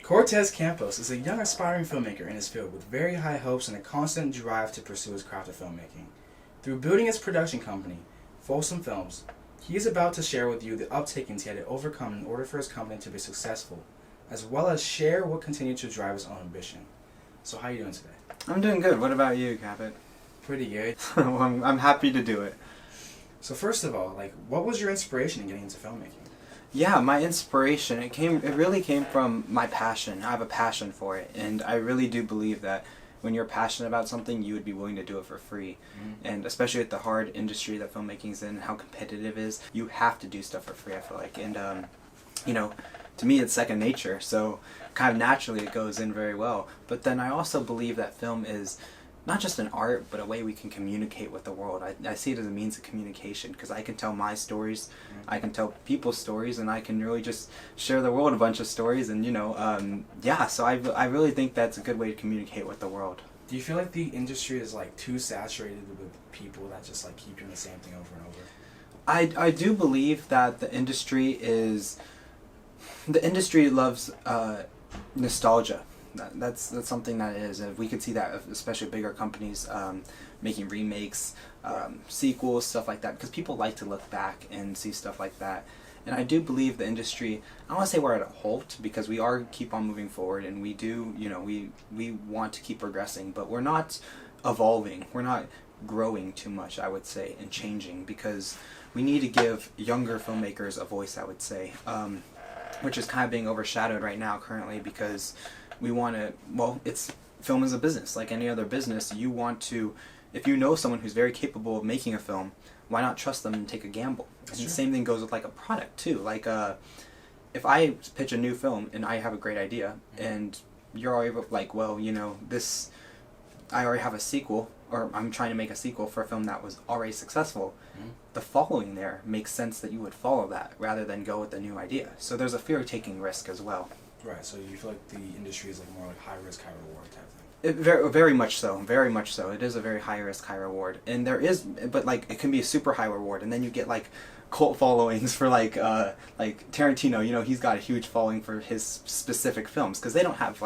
Cortez Campos is a young aspiring filmmaker in his field with very high hopes and a constant drive to pursue his craft of filmmaking. Through building his production company, Fulsome Films, he is about to share with you the obstacles he had to overcome in order for his company to be successful, as well as share what continued to drive his own ambition. So how are you doing today? I'm doing good. What about you, Cabot? Pretty good. Well, I'm happy to do it. So first of all, what was your inspiration in getting into filmmaking? Yeah, my inspiration, it really came from my passion. I have a passion for it, and I really do believe that when you're passionate about something, you would be willing to do it for free. And especially with the hard industry that filmmaking's in, how competitive it is, you have to do stuff for free, I feel like. And, to me, it's second nature, so kind of naturally it goes in very well. But then I also believe that film is not just an art, but a way we can communicate with the world. I see it as a means of communication, because I can tell my stories, I can tell people's stories, and I can really just share the world a bunch of stories, and so I really think that's a good way to communicate with the world. Do you feel like the industry is too saturated with people that just keep doing the same thing over and over? I do believe that the industry loves nostalgia. That's something that is, and we could see that, especially bigger companies making remakes, sequels, stuff like that, because people like to look back and see stuff like that. And I do believe the industry, I don't want to say we're at a halt, because we keep on moving forward, and we do, we want to keep progressing, but we're not evolving, we're not growing too much, I would say, and changing, because we need to give younger filmmakers a voice, I would say, which is kind of being overshadowed right now currently, because we want to, film is a business. Like any other business, you want to, if you know someone who's very capable of making a film, why not trust them and take a gamble? And the same thing goes with a product too. If I pitch a new film and I have a great idea, and you're already I already have a sequel, or I'm trying to make a sequel for a film that was already successful, the following there makes sense that you would follow that rather than go with a new idea. So there's a fear of taking risk as well. Right, so you feel like the industry is more high risk, high reward type thing? Very much so. Very much so. It is a very high risk, high reward, and it can be a super high reward, and then you get cult followings for Tarantino. He's got a huge following for his specific films, because they don't have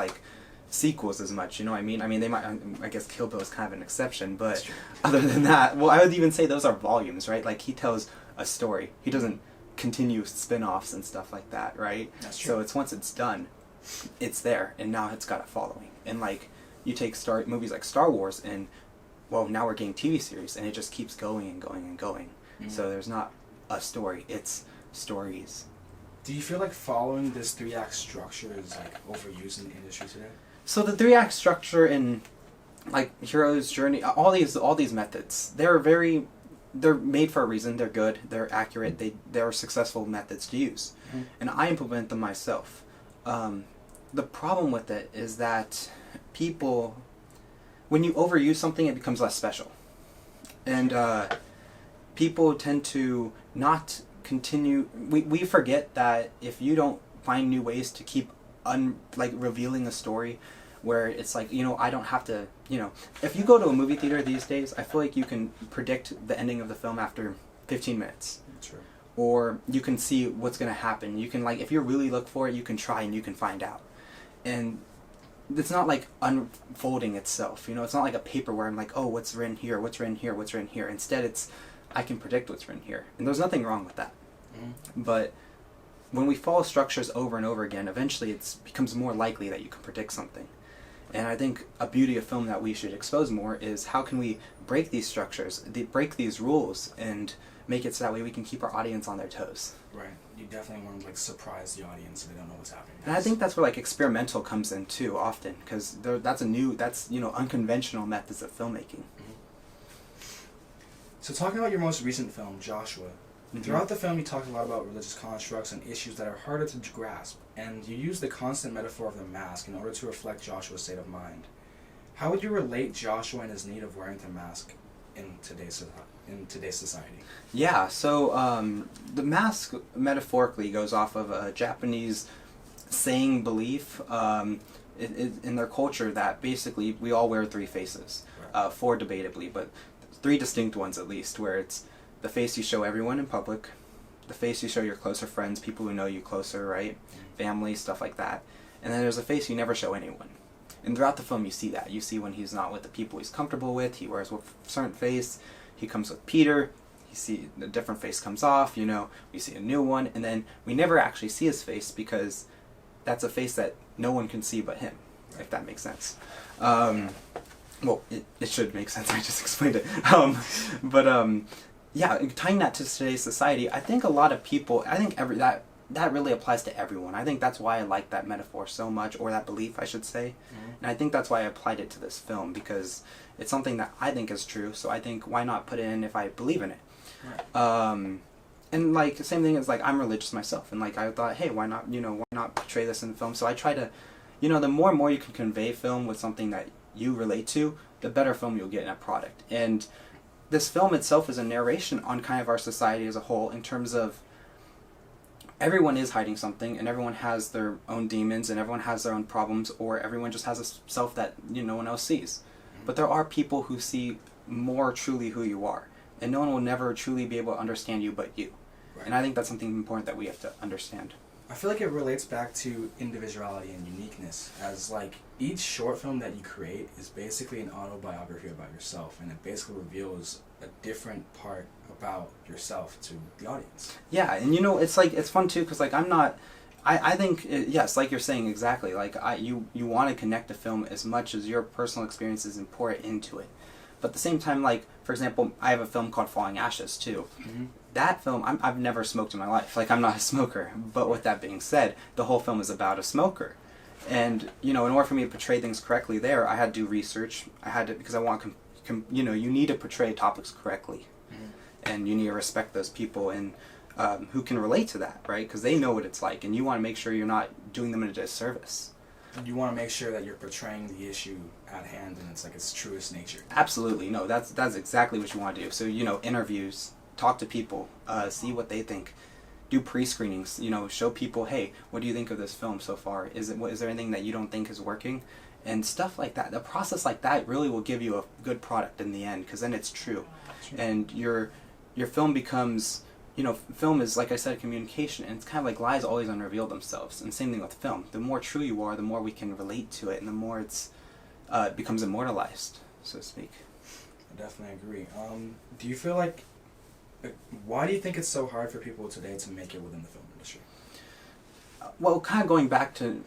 sequels as much. You know what I mean? I mean, they might. I guess Kill Bill is kind of an exception, but other than that, I would even say those are volumes, right? He tells a story. He doesn't continue spin-offs and stuff like that, right? That's true. So once it's done, it's there, and now it's got a following. And you take movies like Star Wars, and now we're getting TV series, and it just keeps going and going and going. So there's not a story, it's stories. Do you feel like following this 3-act structure is overused in the industry today? So the 3-act structure in Hero's Journey, all these methods, they're made for a reason. They're good. They're accurate. They're successful methods to use, and I implement them myself. The problem with it is that people, when you overuse something, it becomes less special, and people tend to not continue. We forget that if you don't find new ways to keep revealing a story, where it's I don't have to, if you go to a movie theater these days, I feel like you can predict the ending of the film after 15 minutes. True. Or you can see what's going to happen. You can, if you really look for it, you can try and you can find out. And it's not unfolding itself, it's not like a paper where I'm oh, what's written here, what's written here, what's written here. Instead, I can predict what's written here. And there's nothing wrong with that. But when we follow structures over and over again, eventually it becomes more likely that you can predict something. And I think a beauty of film that we should expose more is how can we break these structures, break these rules, and make it so that way we can keep our audience on their toes. Right. You definitely want to surprise the audience so they don't know what's happening next. And I think that's where experimental comes in too often, because that's unconventional methods of filmmaking. So talking about your most recent film, Joshua, throughout the film you talked a lot about religious constructs and issues that are harder to grasp, and you use the constant metaphor of the mask in order to reflect Joshua's state of mind. How would you relate Joshua and his need of wearing the mask in today's society? Yeah, so the mask metaphorically goes off of a Japanese saying belief in their culture that basically we all wear 3 faces, 4 debatably, but 3 distinct ones at least, where it's the face you show everyone in public, the face you show your closer friends, people who know you closer, right? Family, stuff like that. and then there's a face you never show anyone. And throughout the film, you see that. You see when he's not with the people he's comfortable with, he wears a certain face. He comes with Peter, you see a different face comes off, you know, we see a new one, and then we never actually see his face because that's a face that no one can see but him, if that makes sense. Well, it should make sense, I just explained it. Yeah, tying that to today's society, I think a lot of people, I think that really applies to everyone. I think that's why I like that metaphor so much, or that belief, I should say. Mm-hmm. And I think that's why I applied it to this film, because it's something that I think is true, so I think why not put it in if I believe in it? Right. And like, the same thing is like, I'm religious myself, and like, I thought, hey, why not portray this in film? So I try to, the more and more you can convey film with something that you relate to, the better film you'll get in a product. And this film itself is a narration on kind of our society as a whole, in terms of everyone is hiding something, and everyone has their own demons, and everyone has their own problems, or everyone just has a self that no one else sees. But there are people who see more truly who you are, and no one will never truly be able to understand you but you. Right. And I think that's something important that we have to understand. I feel like it relates back to individuality and uniqueness, as like each short film that you create is basically an autobiography about yourself, and it basically reveals a different part about yourself to the audience. Yeah, and it's fun too, because like I think yes, like you're saying exactly, like you want to connect a film as much as your personal experiences and pour it into it. But at the same time, like, for example, I have a film called Falling Ashes too. Mm-hmm. That film, I've never smoked in my life. Like, I'm not a smoker. But with that being said, the whole film is about a smoker. And, in order for me to portray things correctly there, I had to do research. I had to, because I want, you need to portray topics correctly. Mm-hmm. And you need to respect those people and who can relate to that, right? Because they know what it's like. And you want to make sure you're not doing them a disservice. You want to make sure that you're portraying the issue at hand and it's like its truest nature. Absolutely. No, that's exactly what you want to do. So, interviews, talk to people, see what they think, do pre-screenings, show people, hey, what do you think of this film so far? Is there anything that you don't think is working? And stuff like that. The process like that really will give you a good product in the end, because then it's true. And your film becomes, film is, like I said, communication, and it's kind of like lies always unreveal themselves. And same thing with film. The more true you are, the more we can relate to it, and the more it becomes immortalized, so to speak. I definitely agree. Do you feel like, why do you think it's so hard for people today to make it within the film industry? Well, kind of going back to,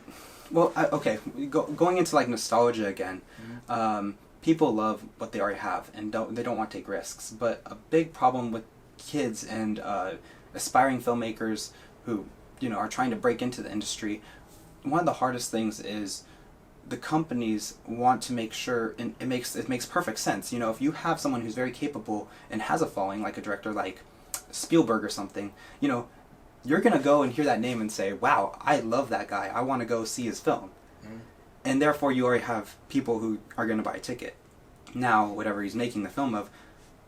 going into like nostalgia again. Mm-hmm. People love what they already have, and they don't want to take risks. But a big problem with kids and aspiring filmmakers who are trying to break into the industry, one of the hardest things is the companies want to make sure, and it makes perfect sense. If you have someone who's very capable and has a following, like a director like Spielberg or something, you're gonna go and hear that name and say, wow, I love that guy, I want to go see his film. Mm-hmm. And therefore you already have people who are gonna buy a ticket. Now whatever he's making the film of,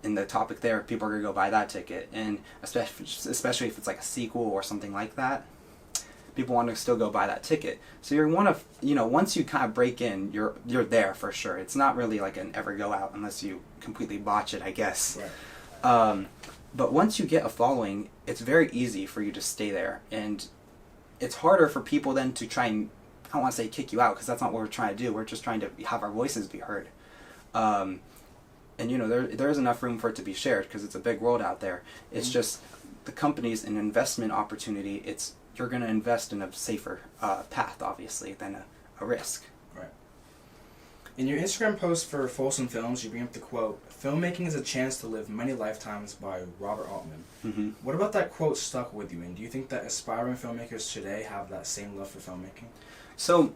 in the topic there, people are gonna go buy that ticket. And especially if it's like a sequel or something like that, people want to still go buy that ticket. So you're one of, once you kind of break in, you're there for sure. It's not really like an ever go out unless you completely botch it, I guess. Right. But once you get a following, it's very easy for you to stay there. And it's harder for people then to try and, I don't want to say kick you out, because that's not what we're trying to do. We're just trying to have our voices be heard. And there is enough room for it to be shared, because it's a big world out there. It's just the company's an investment opportunity. You're going to invest in a safer path, obviously, than a risk. Right. In your Instagram post for Fulsome Films, you bring up the quote, "Filmmaking is a chance to live many lifetimes," by Robert Altman. Mm-hmm. What about that quote stuck with you, and do you think that aspiring filmmakers today have that same love for filmmaking? So,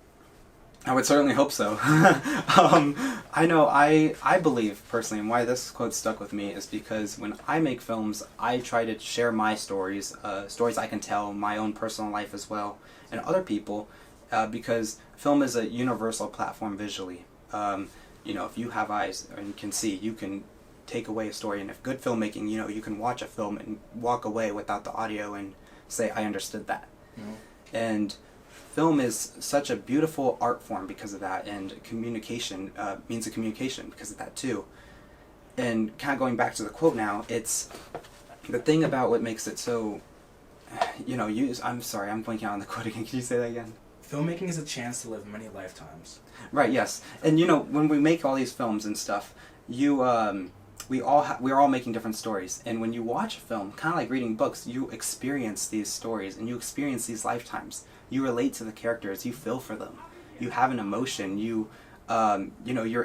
I would certainly hope so. I know, I believe personally, and why this quote stuck with me is because when I make films, I try to share my stories, stories I can tell, my own personal life as well, and other people, because film is a universal platform visually. If you have eyes and you can see, you can take away a story, and if good filmmaking, you can watch a film and walk away without the audio and say, I understood that. Mm-hmm. And film is such a beautiful art form because of that, and communication, means of communication because of that too. And kind of going back to the quote now, it's the thing about what makes it so, I'm sorry, I'm blanking out on the quote again. Can you say that again? filmmaking is a chance to live many lifetimes. Right. Yes. And you know, when we make all these films and stuff, we are all making different stories. And when you watch a film, kind of like reading books, you experience these stories and you experience these lifetimes. You relate to the characters. You feel for them. You have an emotion. You're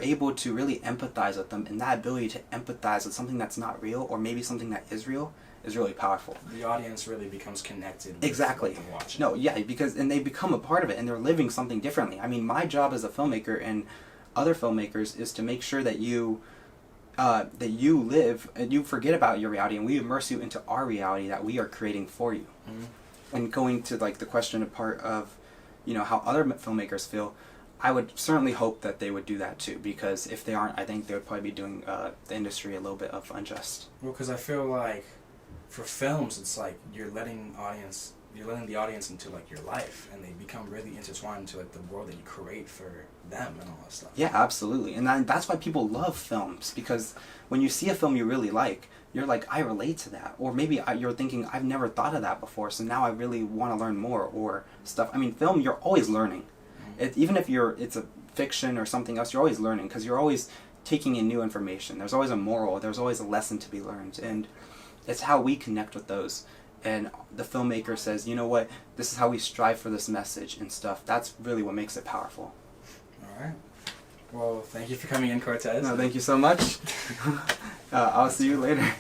able to really empathize with them, and that ability to empathize with something that's not real, or maybe something that is real, is really powerful. The audience really becomes connected with Exactly. what they're watching. No, yeah, and they become a part of it, and they're living something differently. I mean, my job as a filmmaker and other filmmakers is to make sure that you live and you forget about your reality, and we immerse you into our reality that we are creating for you. Mm-hmm. And going to like the question of part of, how other filmmakers feel, I would certainly hope that they would do that too, because if they aren't, I think they would probably be doing the industry a little bit of unjust. Well, because I feel like for films, it's like you're letting the audience into like your life, and they become really intertwined into like the world that you create for them and all that stuff. Yeah, absolutely, and that's why people love films, because when you see a film you really like, you're like, I relate to that, or maybe you're thinking, I've never thought of that before, so now I really want to learn more or stuff. I mean, film, you're always learning. Even if it's a fiction or something else, you're always learning, because you're always taking in new information. There's always a moral, there's always a lesson to be learned, and it's how we connect with those. And the filmmaker says, you know what, this is how we strive for this message and stuff. That's really what makes it powerful. All right. Well, thank you for coming in, Cortez. No, thank you so much. I'll see you later.